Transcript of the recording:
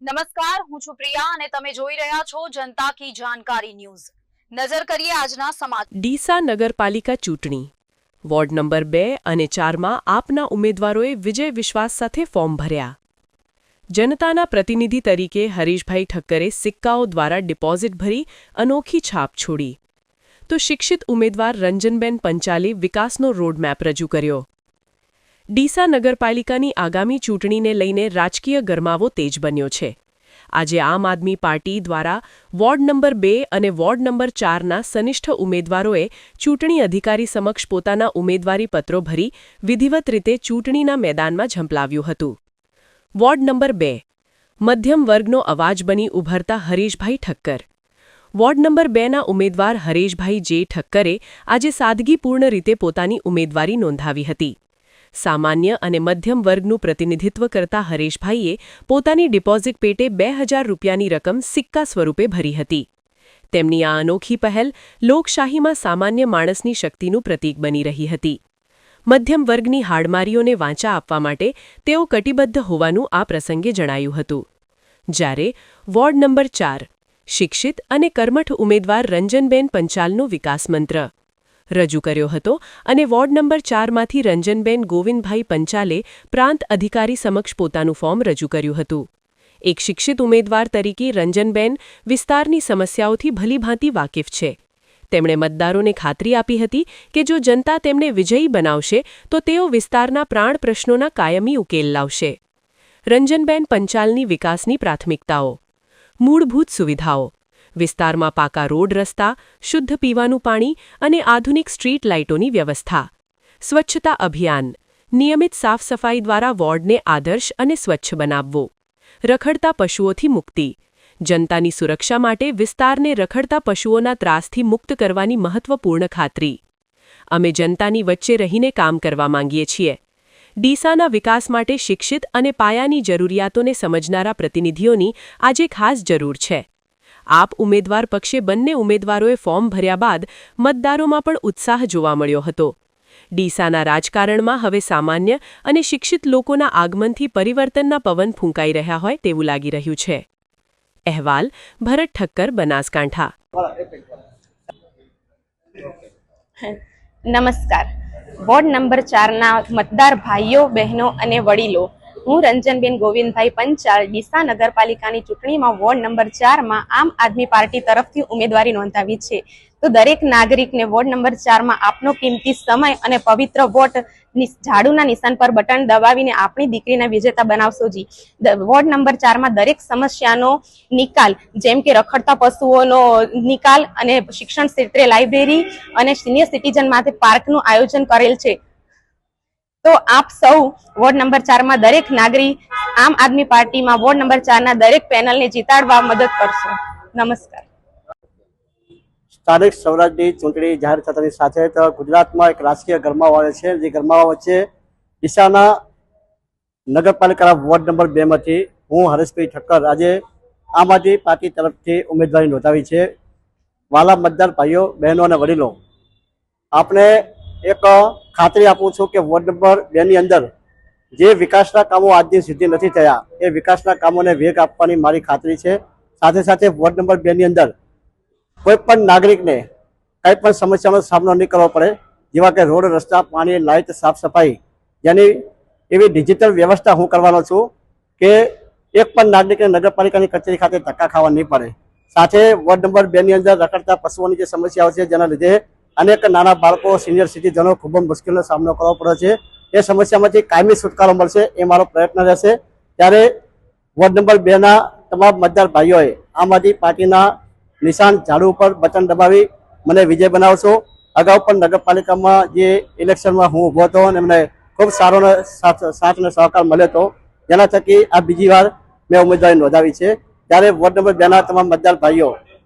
નમસ્કાર, હું છું પ્રિયા અને તમે જોઈ રહ્યા છો જનતા કી જાણકારી ન્યૂઝ। નજર કરીએ આજના સમાચાર। ડીસા નગરપાલિકા ચૂંટણી વોર્ડ નંબર 2 અને 4માં આપના ઉમેદવારોએ વિજય વિશ્વાસ સાથે ફોર્મ ભર્યા। જનતાના પ્રતિનિધિ તરીકે હરીશભાઈ ઠક્કરે સિક્કાઓ દ્વારા ડિપોઝિટ ભરી અનોખી છાપ છોડી, તો શિક્ષિત ઉમેદવાર રંજનબેન પંચાલે વિકાસનો રોડમેપ રજૂ કર્યો। ડીસા નગરપાલિકાની આગામી ચૂંટણીને લઈને રાજકીય ગરમાવો તેજ બન્યો છે। આજે આમ આદમી પાર્ટી દ્વારા વોર્ડ નંબર 2 અને વોર્ડ નંબર 4ના સનિષ્ઠ ઉમેદવારોએ ચૂંટણી અધિકારી સમક્ષ પોતાના ઉમેદવારી પત્રો ભરી વિધિવત રીતે ચૂંટણીના મેદાનમાં ઝંપલાવ્યું હતું। વોર્ડ નંબર 2 મધ્યમ વર્ગનો અવાજ બની ઉભરતા હરીશભાઈ ઠક્કર। વોર્ડ નંબર 2ના ઉમેદવાર હરેશભાઈ જે ઠક્કરે આજે સાદગીપૂર્ણ રીતે પોતાની ઉમેદવારી નોંધાવી હતી। સામાન્ય અને મધ્યમ વર્ગનું પ્રતિનિધિત્વ કરતા હરેશભાઈએ પોતાની ડિપોઝિટ પેટે 2000 રૂપિયાની રકમ સિક્કા સ્વરૂપે ભરી હતી। તેમની આ અનોખી પહેલ લોકશાહીમાં સામાન્ય માણસની શક્તિનું પ્રતીક બની રહી હતી। મધ્યમ વર્ગની હાડમારીઓને વાંચા આપવા માટે તેઓ કટિબદ્ધ હોવાનું આ પ્રસંગે જણાયું હતું। જ્યારે વોર્ડ નંબર 4 શિક્ષિત અને કર્મઠ ઉમેદવાર રંજનબેન પંચાલનો વિકાસ મંત્ર રજૂ કર્યો હતો અને વોર્ડ નંબર 4માંથી રંજનબેન ગોવિંદભાઈ પંચાલે પ્રાંત અધિકારી સમક્ષ પોતાનું ફોર્મ રજૂ કર્યું હતું। એક શિક્ષિત ઉમેદવાર તરીકે રંજનબેન વિસ્તારની સમસ્યાઓથી ભલીભાંતિ વાકેફ છે। તેમણે મતદારોને ખાતરી આપી હતી કે જો જનતા તેમને વિજયી બનાવશે તો તેઓ વિસ્તારના પ્રાણ પ્રશ્નોના કાયમી ઉકેલ લાવશે। રંજનબેન પંચાલની વિકાસની પ્રાથમિકતાઓ: મૂળભૂત સુવિધાઓ, વિસ્તારમાં પાકા રોડ રસ્તા, શુદ્ધ પીવાનું પાણી અને આધુનિક સ્ટ્રીટ લાઇટોની વ્યવસ્થા। સ્વચ્છતા અભિયાન, નિયમિત સાફ સફાઈ દ્વારા વોર્ડને આદર્શ અને સ્વચ્છ બનાવવો। રખડતા પશુઓથી મુક્તિ, જનતાની સુરક્ષા માટે વિસ્તારને રખડતા પશુઓના ત્રાસથી મુક્ત કરવાની મહત્વપૂર્ણ ખાતરી। અમે જનતાની વચ્ચે રહીને કામ કરવા માંગીએ છીએ। ડીસાના વિકાસ માટે શિક્ષિત અને પાયાની જરૂરિયાતોને સમજનારા પ્રતિનિધિઓની આજે ખાસ જરૂર છે। આપ ઉમેદવાર પક્ષે બંને ઉમેદવારોએ ફોર્મ ભર્યા બાદ મતદારોમાં પણ ઉત્સાહ જોવા મળ્યો હતો। ડીસાના રાજકારણમાં હવે સામાન્ય અને શિક્ષિત લોકોના આગમનથી પરિવર્તનના પવન ફૂંકાઈ રહ્યા હોય તેવું લાગી રહ્યું છે। અહેવાલ ભરત ઠક્કર, બનાસકાંઠા। નમસ્કાર। વોર્ડ નંબર 4ના મતદાર ભાઈઓ, બહેનો અને વડીલો, હું રંજનબેન ગોવિંદભાઈ પંચાલ ડીસા નગરપાલિકાની ચૂંટણીમાં વોર્ડ નંબર 4માં આમ આદમી પાર્ટી તરફથી ઉમેદવારી નોંધાવી છે। તો દરેક નાગરિકને વોર્ડ નંબર 4માં આપનો કિંમતી સમય અને પવિત્ર વોટ ઝાડુના નિશાન પર બટન દબાવીને આપણી દીકરીને વિજેતા બનાવશો જી। વોર્ડ નંબર 4માં દરેક સમસ્યાનો નિકાલ, જેમ કે રખડતા પશુઓનો નિકાલ અને શિક્ષણ ક્ષેત્રે લાઇબ્રેરી અને સિનિયર સિટીઝન માટે પાર્કનું આયોજન કરેલ છે। તો આપ સૌ વોર્ડ નંબર 4માં દરેક નાગરિક આમ આદમી પાર્ટીમાં વોર્ડ નંબર 4ના દરેક પેનલને જીતાડવા મદદ કરશો। નમસ્કાર। સ્થાનિક સ્વરાજની ચૂંટણી જાહેર થતાની સાથે તો ગુજરાતમાં એક રાજકીય ગરમાવો આવે છે। જે ગરમાવા વચ્ચે ડીસાના નગરપાલિકાના વોર્ડ નંબર 2માંથી હું હરેશભાઈ ઠક્કર આજે આમ આદમી પાર્ટી તરફથી ઉમેદવારી નોંધાવી છે। વાલા મતદાર ભાઈઓ, બહેનો અને વડીલો, આપણે એક ખાતરી આપું છું કે વોર્ડ નંબર 2ની અંદર જે વિકાસના કામો આજની સુધી નથી થયા એ વિકાસના કામોને વેગ આપવાની મારી ખાતરી છે। સાથે સાથે વોર્ડ નંબર 2ની અંદર કોઈ પણ નાગરિકને કંઈ પણ સમસ્યાનો સામનો નહીં કરવો પડે, જેવા કે રોડ, રસ્તા, પાણી, લાઇટ, સાફ સફાઈ, જેની એવી ડિજિટલ વ્યવસ્થા હું કરવાનો છું કે એક પણ નાગરિકને નગરપાલિકાની કચેરી ખાતે ધક્કા ખાવા નહીં પડે। સાથે વોર્ડ નંબર 2ની અંદર રખડતા પશુઓની જે સમસ્યાઓ છે જેના લીધે અનેક નાના બાળકો, સિનિયર સિટીઝનો ખૂબ જ મુશ્કેલીનો સામનો કરવો પડે છે, એ સમસ્યામાંથી કાયમી છુટકારો મળશે એ મારો પ્રયત્ન રહેશે। ત્યારે વોર્ડ નંબર 2ના તમામ મતદાર ભાઈઓએ આમ આદમી પાર્ટીના નિશાન ઝાડુ ઉપર બટન દબાવી મને વિજય બનાવશો। અગાઉ પણ નગરપાલિકામાં જે ઇલેક્શનમાં હું ઊભો હતો અને મને ખૂબ સારો સાથ અને સહકાર મળ્યો હતો, જેના થકી આ બીજી વાર મેં ઉમેદવારી નોંધાવી છે। ત્યારે વોર્ડ નંબર 2ના તમામ મતદાર ભાઈઓ